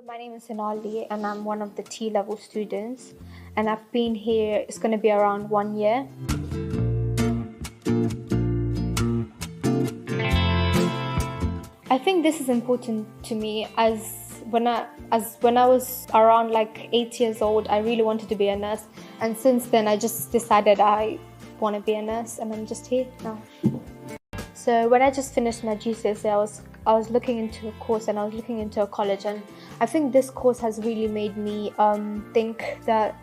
My name is Hinali and I'm one of the T-level students, and I've been here, it's going to be around 1 year. I think this is important to me as when I was around like 8 years old, I really wanted to be a nurse, and since then I just decided I want to be a nurse, and I'm just here now. So when I just finished my GCSE, I was looking into a course and I was looking into a college, and I think this course has really made me think that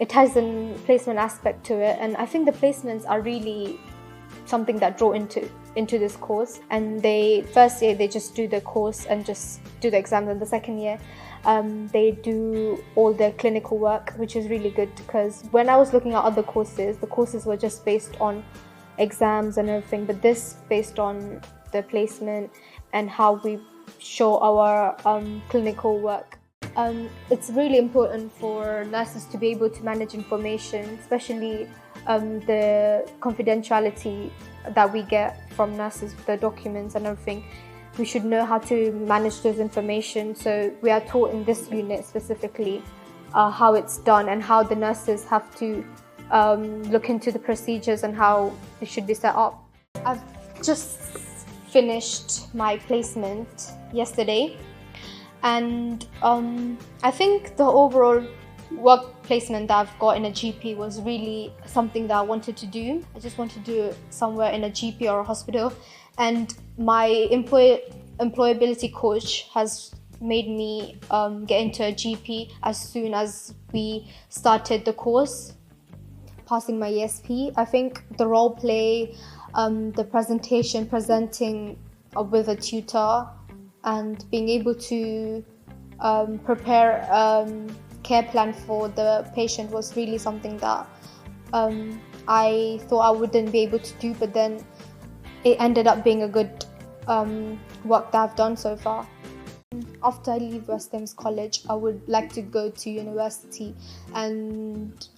it has a placement aspect to it, and I think the placements are really something that draw into this course. And first year they just do the course and just do the exams, and the second year they do all the clinical work, which is really good, because when I was looking at other courses, the courses were just based on exams and everything, but this based on the placement and how we show our clinical work. It's really important for nurses to be able to manage information, especially the confidentiality that we get from nurses, the documents and everything. We should know how to manage those information, so we are taught in this unit specifically how it's done and how the nurses have to look into the procedures and how it should be set up. I've just finished my placement yesterday, and I think the overall work placement that I've got in a GP was really something that I wanted to do. I just wanted to do it somewhere in a GP or a hospital, and my employability coach has made me get into a GP as soon as we started the course. Passing my ESP, I think the role play, the presentation, presenting with a tutor, and being able to prepare care plan for the patient was really something that I thought I wouldn't be able to do, but then it ended up being a good work that I've done so far. After I leave West Thames College, I would like to go to university and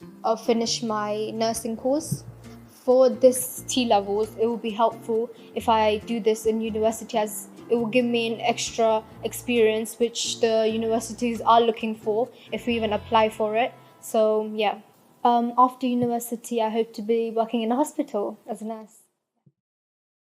finish my nursing course. For this T-levels, it will be helpful if I do this in university, as it will give me an extra experience which the universities are looking for if we even apply for it. So yeah, after university I hope to be working in a hospital as a nurse.